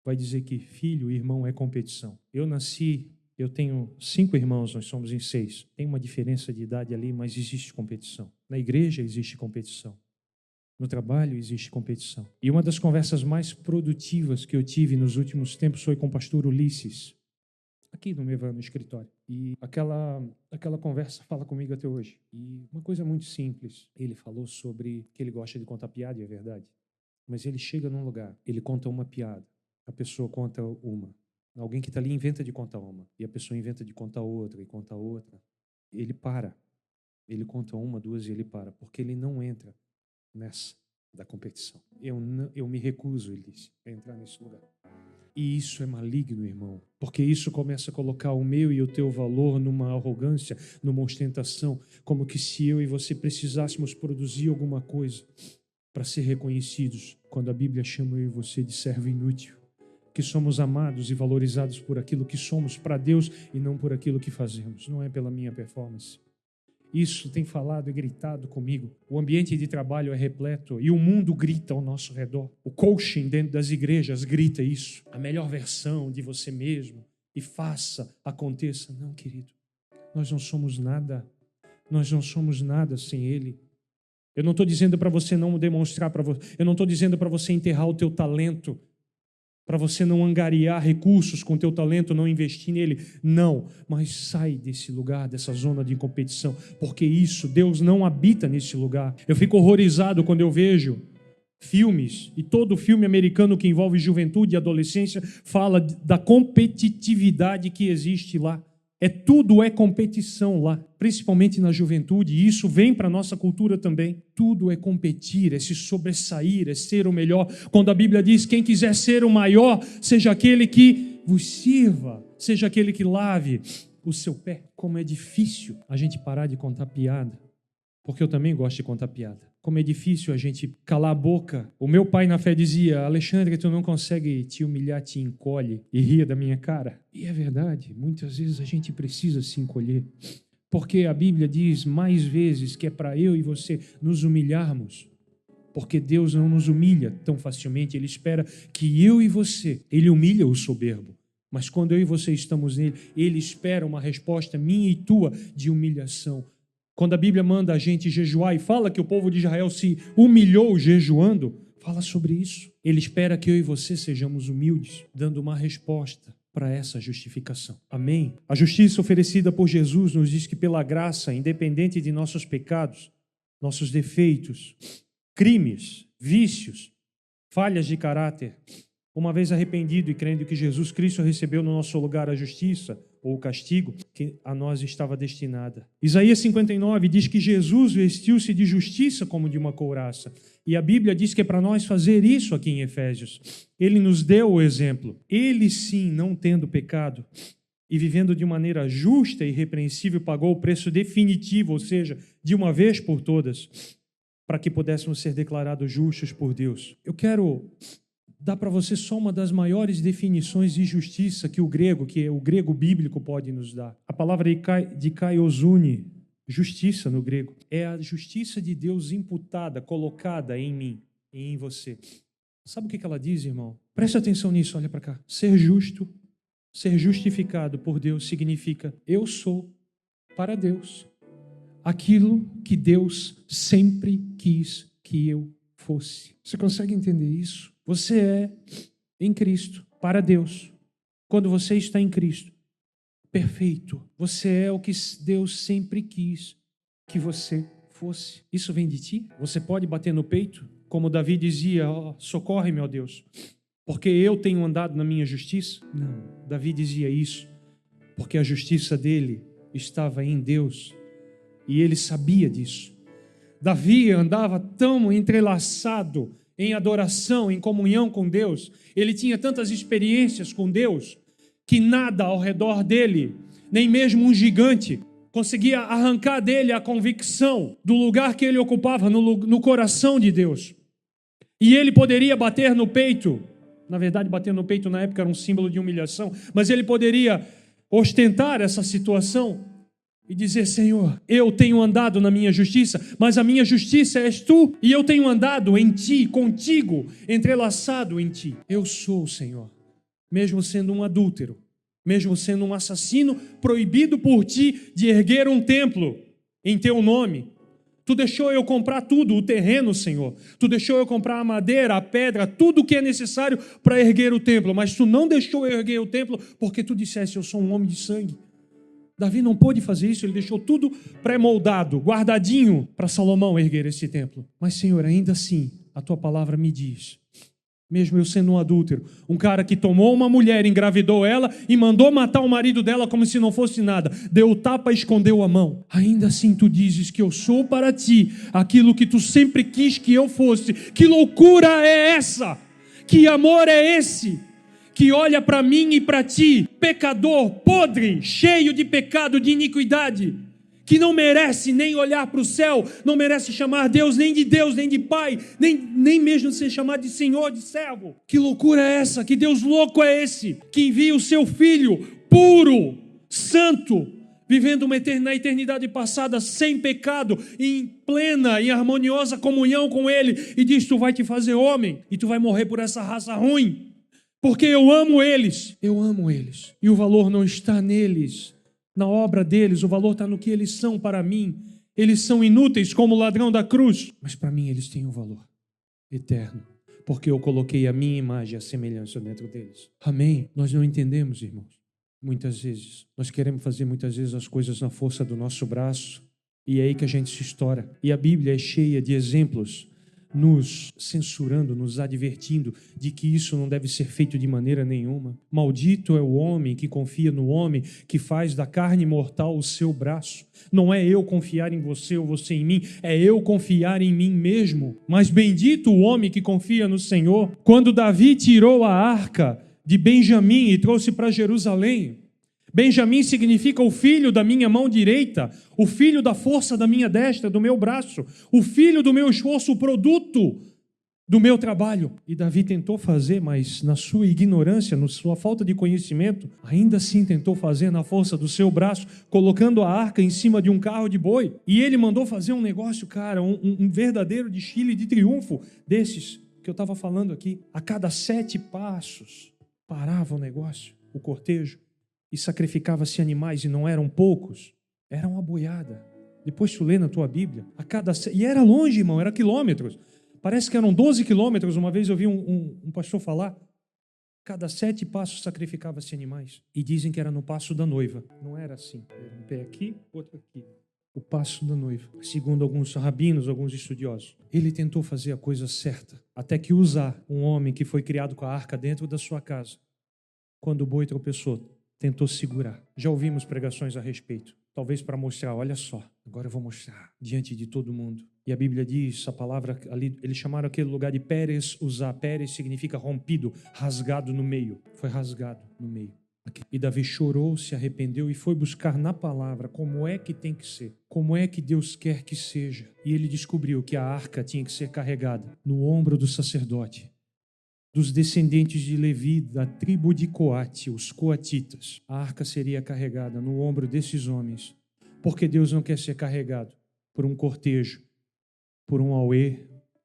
A: vai dizer que filho e irmão é competição. Eu tenho 5 irmãos, nós somos em 6. Tem uma diferença de idade ali, mas existe competição. Na igreja existe competição. No trabalho existe competição. E uma das conversas mais produtivas que eu tive nos últimos tempos foi com o pastor Ulisses, aqui no escritório. E aquela conversa fala comigo até hoje. E uma coisa muito simples, ele falou sobre que ele gosta de contar piada, e é verdade. Mas ele chega num lugar, ele conta uma piada, a pessoa conta uma. Alguém que está ali inventa de contar uma, e a pessoa inventa de contar outra, e conta outra. Ele para. Ele conta uma, 2 e ele para, porque ele não entra nessa da competição. Eu me recuso, ele disse, a entrar nesse lugar. E isso é maligno, irmão, porque isso começa a colocar o meu e o teu valor numa arrogância, numa ostentação, como que se eu e você precisássemos produzir alguma coisa. para ser reconhecidos quando a Bíblia chama eu e você de servo inútil, que somos amados e valorizados por aquilo que somos para Deus e não por aquilo que fazemos, não é pela minha performance. Isso tem falado e gritado comigo. O ambiente de trabalho é repleto e o mundo grita ao nosso redor. O coaching dentro das igrejas grita isso. A melhor versão de você mesmo. E faça, aconteça. Não, querido. Nós não somos nada. Nós não somos nada sem Ele. Eu não estou dizendo para você não demonstrar para você. Eu não estou dizendo para você enterrar o teu talento, para você não angariar recursos com o teu talento, não investir nele. Não, mas sai desse lugar, dessa zona de competição, porque isso, Deus não habita nesse lugar. Eu fico horrorizado quando eu vejo filmes, e todo filme americano que envolve juventude e adolescência fala da competitividade que existe lá. Tudo é competição lá, principalmente na juventude, e isso vem para a nossa cultura também. Tudo é competir, é se sobressair, é ser o melhor. Quando a Bíblia diz, quem quiser ser o maior, seja aquele que vos sirva, seja aquele que lave o seu pé. Como é difícil a gente parar de contar piada, porque eu também gosto de contar piada. Como é difícil a gente calar a boca. O meu pai na fé dizia, Alexandre, tu não consegue te humilhar, te encolhe e ria da minha cara. E é verdade, muitas vezes a gente precisa se encolher. Porque a Bíblia diz mais vezes que é para eu e você nos humilharmos. Porque Deus não nos humilha tão facilmente, Ele espera que eu e você, Ele humilha o soberbo. Mas quando eu e você estamos nele, Ele espera uma resposta minha e tua de humilhação. Quando a Bíblia manda a gente jejuar e fala que o povo de Israel se humilhou jejuando, fala sobre isso. Ele espera que eu e você sejamos humildes, dando uma resposta para essa justificação. Amém? A justiça oferecida por Jesus nos diz que pela graça, independente de nossos pecados, nossos defeitos, crimes, vícios, falhas de caráter, uma vez arrependido e crendo que Jesus Cristo recebeu no nosso lugar a justiça, ou o castigo que a nós estava destinada. Isaías 59 diz que Jesus vestiu-se de justiça como de uma couraça. E a Bíblia diz que é para nós fazer isso aqui em Efésios. Ele nos deu o exemplo. Ele sim, não tendo pecado e vivendo de maneira justa e irrepreensível, pagou o preço definitivo, ou seja, de uma vez por todas, para que pudéssemos ser declarados justos por Deus. Eu quero dar para você só uma das maiores definições de justiça que o grego bíblico pode nos dar. A palavra dikaiosune, justiça no grego, é a justiça de Deus imputada, colocada em mim e em você. Sabe o que ela diz, irmão? Preste atenção nisso, olha para cá. Ser justo, ser justificado por Deus significa eu sou para Deus aquilo que Deus sempre quis que eu fosse. Você consegue entender isso? Você é em Cristo, para Deus. Quando você está em Cristo, perfeito. Você é o que Deus sempre quis que você fosse. Isso vem de ti? Você pode bater no peito? Como Davi dizia, socorre-me, ó Deus, porque eu tenho andado na minha justiça? Não, Davi dizia isso, porque a justiça dele estava em Deus, e ele sabia disso. Davi andava tão entrelaçado em adoração, em comunhão com Deus, ele tinha tantas experiências com Deus, que nada ao redor dele, nem mesmo um gigante, conseguia arrancar dele a convicção do lugar que ele ocupava no coração de Deus. E ele poderia bater no peito, na verdade bater no peito na época era um símbolo de humilhação, mas ele poderia ostentar essa situação e dizer, Senhor, eu tenho andado na minha justiça, mas a minha justiça és tu, e eu tenho andado em ti, contigo, entrelaçado em ti. Eu sou o Senhor, mesmo sendo um adúltero, mesmo sendo um assassino, proibido por ti de erguer um templo em teu nome. Tu deixou eu comprar tudo, o terreno, Senhor. Tu deixou eu comprar a madeira, a pedra, tudo o que é necessário para erguer o templo, mas tu não deixou eu erguer o templo porque tu disseste, eu sou um homem de sangue. Davi não pôde fazer isso, ele deixou tudo pré-moldado, guardadinho para Salomão erguer esse templo. Mas, Senhor, ainda assim, a tua palavra me diz, mesmo eu sendo um adúltero, um cara que tomou uma mulher, engravidou ela e mandou matar o marido dela como se não fosse nada, deu o tapa e escondeu a mão. Ainda assim tu dizes que eu sou para ti aquilo que tu sempre quis que eu fosse. Que loucura é essa? Que amor é esse? Que olha para mim e para ti, pecador, podre, cheio de pecado, de iniquidade, que não merece nem olhar para o céu, não merece chamar Deus, nem de Pai, nem mesmo ser chamado de Senhor, de servo. Que loucura é essa? Que Deus louco é esse? Que envia o seu Filho puro, santo, vivendo na eternidade passada, sem pecado, em plena e harmoniosa comunhão com Ele, e diz: tu vai te fazer homem, e tu vai morrer por essa raça ruim, porque eu amo eles, e o valor não está neles, na obra deles, o valor está no que eles são para mim. Eles são inúteis como o ladrão da cruz, mas para mim eles têm um valor eterno, porque eu coloquei a minha imagem e a semelhança dentro deles. Amém? Nós não entendemos, irmãos. Muitas vezes, nós queremos fazer muitas vezes as coisas na força do nosso braço, e é aí que a gente se estoura. E a Bíblia é cheia de exemplos, nos censurando, nos advertindo de que isso não deve ser feito de maneira nenhuma. Maldito é o homem que confia no homem, que faz da carne mortal o seu braço. Não é eu confiar em você ou você em mim, é eu confiar em mim mesmo. Mas bendito o homem que confia no Senhor. Quando Davi tirou a arca de Benjamim e trouxe para Jerusalém, Benjamim significa o filho da minha mão direita, o filho da força da minha destra, do meu braço, o filho do meu esforço, o produto do meu trabalho. E Davi tentou fazer, mas na sua ignorância, na sua falta de conhecimento, ainda assim tentou fazer na força do seu braço, colocando a arca em cima de um carro de boi. E ele mandou fazer um negócio, cara, um verdadeiro desfile de triunfo desses que eu estava falando aqui. A cada 7 passos parava o negócio, o cortejo, e sacrificava-se animais, e não eram poucos, era uma boiada. Depois tu lê na tua Bíblia, e era longe, irmão, era quilômetros, parece que eram 12 quilômetros. Uma vez eu vi um pastor falar, cada 7 passos sacrificava-se animais, e dizem que era no passo da noiva. Não era assim, era um pé aqui, outro aqui, o passo da noiva, segundo alguns rabinos, alguns estudiosos. Ele tentou fazer a coisa certa, até que Uzá, um homem que foi criado com a arca dentro da sua casa, quando o boi tropeçou, tentou segurar. Já ouvimos pregações a respeito, talvez para mostrar, olha só, agora eu vou mostrar diante de todo mundo. E a Bíblia diz, a palavra ali, eles chamaram aquele lugar de Pérez Uzá. Pérez significa rompido, rasgado no meio. Foi rasgado no meio. E Davi chorou, se arrependeu e foi buscar na palavra como é que tem que ser, como é que Deus quer que seja. E ele descobriu que a arca tinha que ser carregada no ombro do sacerdote, dos descendentes de Levi, da tribo de Coate, os coatitas. A arca seria carregada no ombro desses homens, porque Deus não quer ser carregado por um cortejo, por um auê,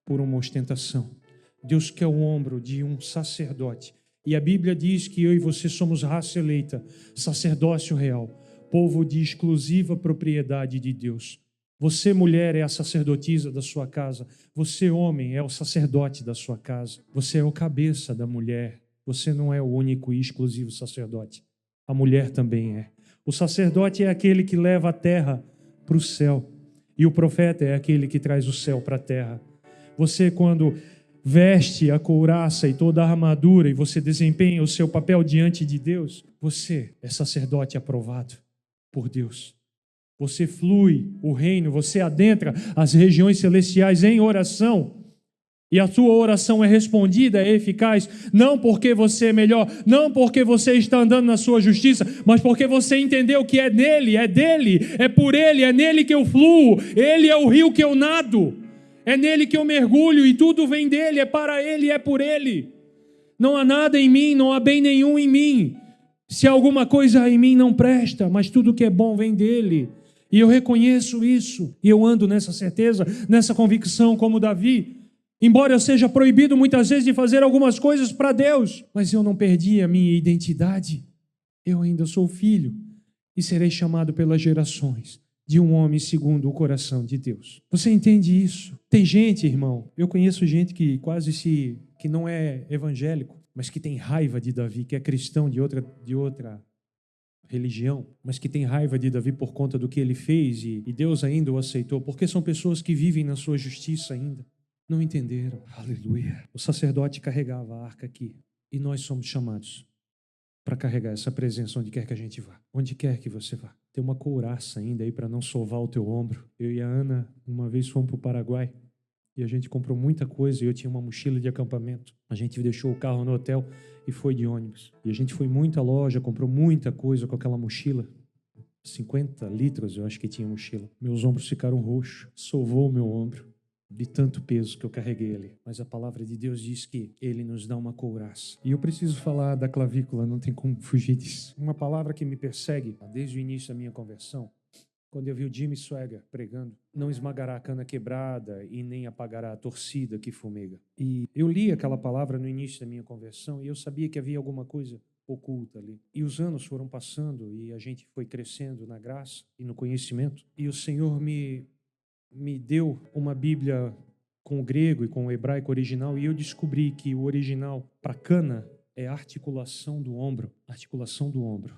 A: por uma ostentação. Deus quer o ombro de um sacerdote. E a Bíblia diz que eu e você somos raça eleita, sacerdócio real, povo de exclusiva propriedade de Deus. Você, mulher, é a sacerdotisa da sua casa. Você, homem, é o sacerdote da sua casa. Você é o cabeça da mulher. Você não é o único e exclusivo sacerdote. A mulher também é. O sacerdote é aquele que leva a terra para o céu. E o profeta é aquele que traz o céu para a terra. Você, quando veste a couraça e toda a armadura e você desempenha o seu papel diante de Deus, você é sacerdote aprovado por Deus. Você flui o reino, você adentra as regiões celestiais em oração, e a sua oração é respondida, é eficaz, não porque você é melhor, não porque você está andando na sua justiça, mas porque você entendeu que é nele, é dele, é por ele, é nele que eu fluo, ele é o rio que eu nado, é nele que eu mergulho, e tudo vem dele, é para ele, é por ele. Não há nada em mim, não há bem nenhum em mim. Se alguma coisa em mim não presta, mas tudo que é bom vem dele. E eu reconheço isso, e eu ando nessa certeza, nessa convicção como Davi. Embora eu seja proibido muitas vezes de fazer algumas coisas para Deus, mas eu não perdi a minha identidade. Eu ainda sou filho e serei chamado pelas gerações de um homem segundo o coração de Deus. Você entende isso? Tem gente, irmão, eu conheço gente que que não é evangélico, mas que tem raiva de Davi, que é cristão de outra religião, mas que tem raiva de Davi por conta do que ele fez, e Deus ainda o aceitou, porque são pessoas que vivem na sua justiça ainda. Não entenderam. Aleluia. O sacerdote carregava a arca aqui, e nós somos chamados para carregar essa presença onde quer que a gente vá, onde quer que você vá. Tem uma couraça ainda aí para não sovar o teu ombro. Eu e a Ana, uma vez fomos para o Paraguai, e a gente comprou muita coisa, e eu tinha uma mochila de acampamento. A gente deixou o carro no hotel e foi de ônibus. E a gente foi muito à loja, comprou muita coisa com aquela mochila. 50 litros, eu acho que tinha mochila. Meus ombros ficaram roxos, sovou o meu ombro de tanto peso que eu carreguei ali. Mas a palavra de Deus diz que Ele nos dá uma couraça. E eu preciso falar da clavícula, não tem como fugir disso. Uma palavra que me persegue desde o início da minha conversão. Quando eu vi o Jimmy Swaggart pregando, não esmagará a cana quebrada e nem apagará a torcida que fumega. E eu li aquela palavra no início da minha conversão e eu sabia que havia alguma coisa oculta ali. E os anos foram passando e a gente foi crescendo na graça e no conhecimento. E o Senhor me deu uma Bíblia com o grego e com o hebraico original e eu descobri que o original para cana é articulação do ombro. Articulação do ombro.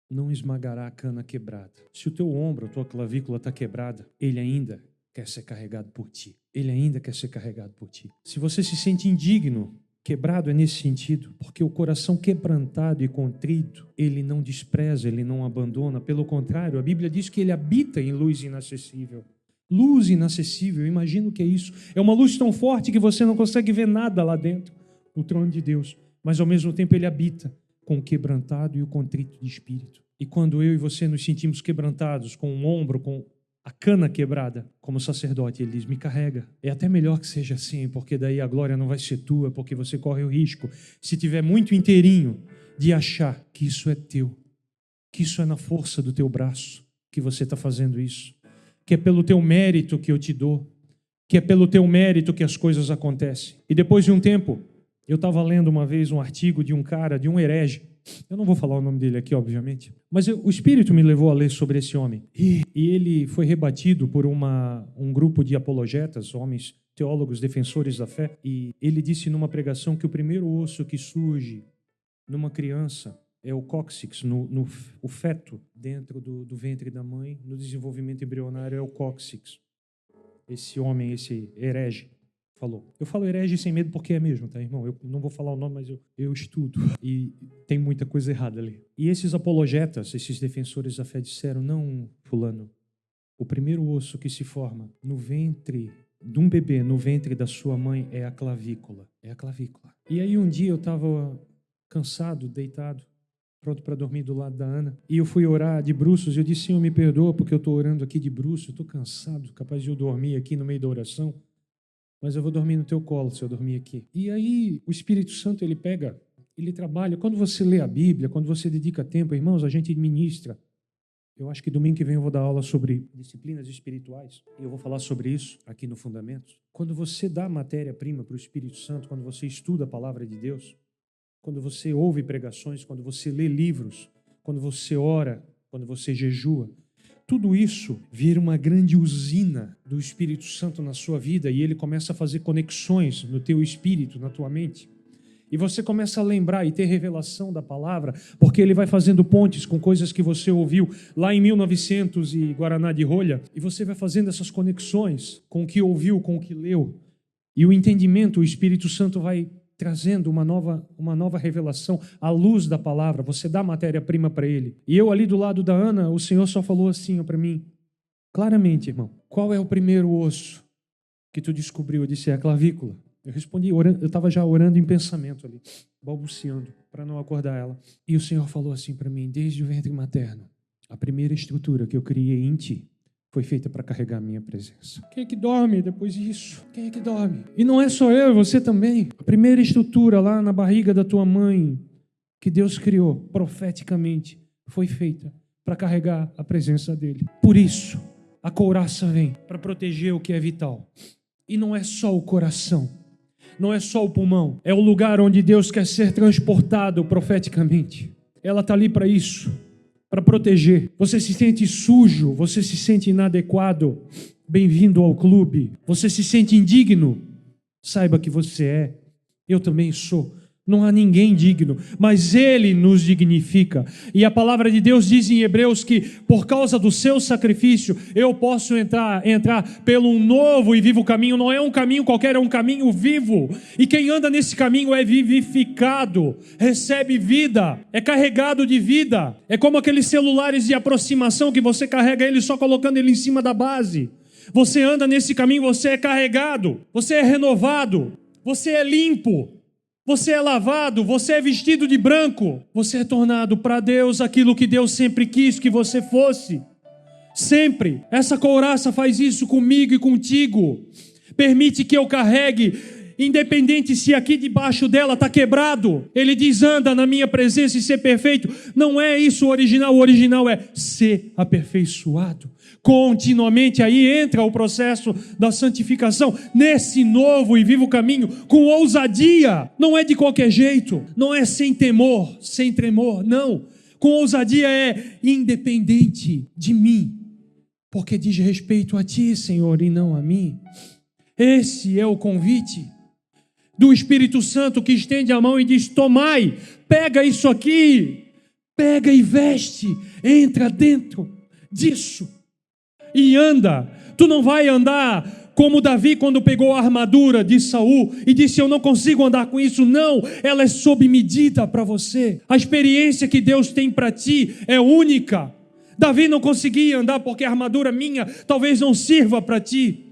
A: Não esmagará a cana quebrada. Se o teu ombro, a tua clavícula está quebrada, ele ainda quer ser carregado por ti. Ele ainda quer ser carregado por ti. Se você se sente indigno, quebrado é nesse sentido, porque o coração quebrantado e contrito, ele não despreza, ele não abandona. Pelo contrário, a Bíblia diz que ele habita em luz inacessível. Luz inacessível, imagina o que é isso. É uma luz tão forte que você não consegue ver nada lá dentro, o trono de Deus. Mas ao mesmo tempo ele habita com o quebrantado e o contrito de espírito. E quando eu e você nos sentimos quebrantados, com o ombro, com a cana quebrada, como sacerdote, ele diz, me carrega. É até melhor que seja assim, porque daí a glória não vai ser tua, porque você corre o risco, se tiver muito inteirinho, de achar que isso é teu, que isso é na força do teu braço que você está fazendo isso, que é pelo teu mérito que eu te dou, que é pelo teu mérito que as coisas acontecem. E depois de um tempo, eu estava lendo uma vez um artigo de um cara, de um herege. Eu não vou falar o nome dele aqui, obviamente. Mas o Espírito me levou a ler sobre esse homem. E ele foi rebatido por um grupo de apologetas, homens, teólogos, defensores da fé. E ele disse numa pregação que o primeiro osso que surge numa criança é o cóccix, o feto dentro do ventre da mãe, no desenvolvimento embrionário é o cóccix. Esse homem, esse herege, falou. Eu falo herege sem medo porque é mesmo, tá, irmão? Eu não vou falar o nome, mas eu estudo. E tem muita coisa errada ali. E esses apologetas, esses defensores da fé disseram, não, fulano, o primeiro osso que se forma no ventre de um bebê, no ventre da sua mãe, é a clavícula. É a clavícula. E aí um dia eu estava cansado, deitado, pronto para dormir do lado da Ana. E eu fui orar de bruços. Eu disse, Senhor, me perdoa porque eu estou orando aqui de bruços. Eu estou cansado, capaz de eu dormir aqui no meio da oração. Mas eu vou dormir no teu colo se eu dormir aqui. E aí o Espírito Santo, ele pega, ele trabalha. Quando você lê a Bíblia, quando você dedica tempo, irmãos, a gente ministra. Eu acho que domingo que vem eu vou dar aula sobre disciplinas espirituais. E eu vou falar sobre isso aqui no Fundamentos. Quando você dá matéria-prima para o Espírito Santo, quando você estuda a palavra de Deus, quando você ouve pregações, quando você lê livros, quando você ora, quando você jejua, tudo isso vira uma grande usina do Espírito Santo na sua vida e ele começa a fazer conexões no teu espírito, na tua mente. E você começa a lembrar e ter revelação da palavra, porque ele vai fazendo pontes com coisas que você ouviu lá em 1900 e Guaraná de rolha, e você vai fazendo essas conexões com o que ouviu, com o que leu. E o entendimento, o Espírito Santo vai trazendo uma nova revelação à luz da palavra. Você dá matéria-prima para ele. E eu ali do lado da Ana, o Senhor só falou assim para mim, claramente, irmão, qual é o primeiro osso que tu descobriu? Eu disse, é a clavícula. Eu respondi, eu estava já orando em pensamento ali, balbuciando, para não acordar ela. E o Senhor falou assim para mim, desde o ventre materno, a primeira estrutura que eu criei em ti foi feita para carregar a minha presença. Quem é que dorme depois disso? Quem é que dorme? E não é só eu, você também. A primeira estrutura lá na barriga da tua mãe, que Deus criou profeticamente, foi feita para carregar a presença dele. Por isso, a couraça vem para proteger o que é vital. E não é só o coração, não é só o pulmão, é o lugar onde Deus quer ser transportado profeticamente. Ela está ali para isso. Para proteger. Você se sente sujo, você se sente inadequado, bem-vindo ao clube. Você se sente indigno, saiba que você é. Eu também sou. Não há ninguém digno, mas Ele nos dignifica. E a palavra de Deus diz em Hebreus que por causa do seu sacrifício eu posso entrar pelo um novo e vivo caminho. Não é um caminho qualquer, é um caminho vivo. E quem anda nesse caminho é vivificado, recebe vida, é carregado de vida. É como aqueles celulares de aproximação que você carrega ele só colocando ele em cima da base. Você anda nesse caminho, você é carregado, você é renovado, você é limpo. Você é lavado, você é vestido de branco, você é tornado para Deus aquilo que Deus sempre quis que você fosse. Sempre. Essa couraça faz isso comigo e contigo. Permite que eu carregue, independente se aqui debaixo dela está quebrado. Ele diz, anda na minha presença e ser perfeito. Não é isso o original é ser aperfeiçoado. Continuamente aí entra o processo da santificação, nesse novo e vivo caminho, com ousadia. Não é de qualquer jeito, não é sem temor, sem tremor, não. Com ousadia é independente de mim, porque diz respeito a ti, Senhor, e não a mim. Esse é o convite do Espírito Santo que estende a mão e diz, tomai, pega isso aqui, pega e veste, entra dentro disso e anda. Tu não vai andar como Davi quando pegou a armadura de Saul e disse, eu não consigo andar com isso. Não, ela é sob medida para você. A experiência que Deus tem para ti é única. Davi não conseguia andar porque a armadura minha talvez não sirva para ti.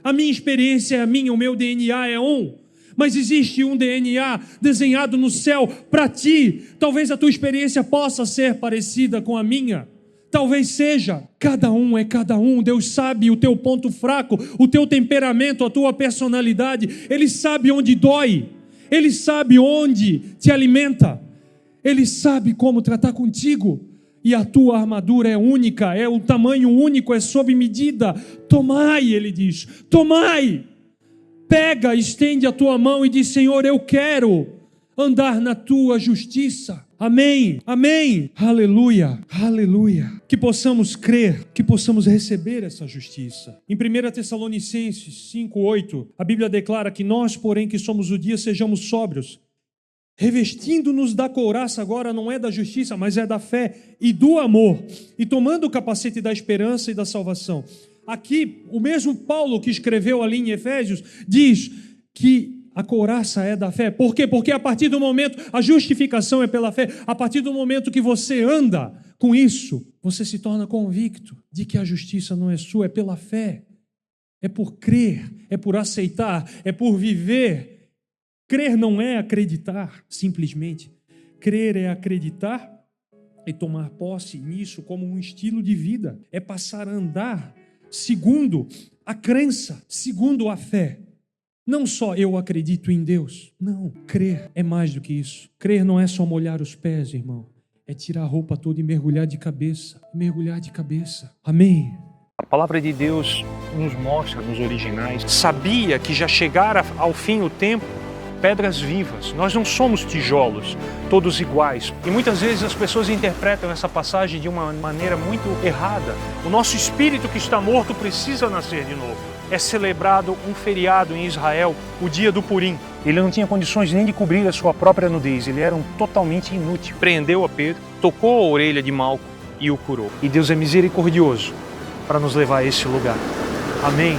A: A minha experiência é a minha, o meu DNA é um. Mas existe um DNA desenhado no céu para ti. Talvez a tua experiência possa ser parecida com a minha. Talvez seja. Cada um é cada um. Deus sabe o teu ponto fraco, o teu temperamento, a tua personalidade. Ele sabe onde dói. Ele sabe onde te alimenta. Ele sabe como tratar contigo. E a tua armadura é única, é o tamanho único, é sob medida. Tomai, ele diz, tomai. Pega, estende a tua mão e diz, Senhor, eu quero andar na tua justiça. Amém, amém, aleluia, aleluia. Que possamos crer, que possamos receber essa justiça. Em 1 Tessalonicenses 5:8, a Bíblia declara que nós, porém, que somos o dia, sejamos sóbrios, revestindo-nos da couraça, agora não é da justiça, mas é da fé e do amor, e tomando o capacete da esperança e da salvação. Aqui, o mesmo Paulo que escreveu ali em Efésios, diz que a couraça é da fé. Por quê? Porque a partir do momento, a justificação é pela fé, a partir do momento que você anda com isso, você se torna convicto de que a justiça não é sua, é pela fé. É por crer, é por aceitar, é por viver. Crer não é acreditar, simplesmente. Crer é acreditar e tomar posse nisso como um estilo de vida. É passar a andar segundo a crença, segundo a fé. Não só eu acredito em Deus. Não, crer é mais do que isso. Crer não é só molhar os pés, irmão. É tirar a roupa toda e mergulhar de cabeça. Mergulhar de cabeça. Amém.
B: A palavra de Deus nos mostra nos originais. Sabia que já chegara ao fim o tempo. Pedras vivas. Nós não somos tijolos, todos iguais. E muitas vezes as pessoas interpretam essa passagem de uma maneira muito errada. O nosso espírito que está morto precisa nascer de novo. É celebrado um feriado em Israel, o dia do Purim. Ele não tinha condições nem de cobrir a sua própria nudez, ele era totalmente inútil. Prendeu a Pedro, tocou a orelha de Malco e o curou. E Deus é misericordioso para nos levar a esse lugar. Amém.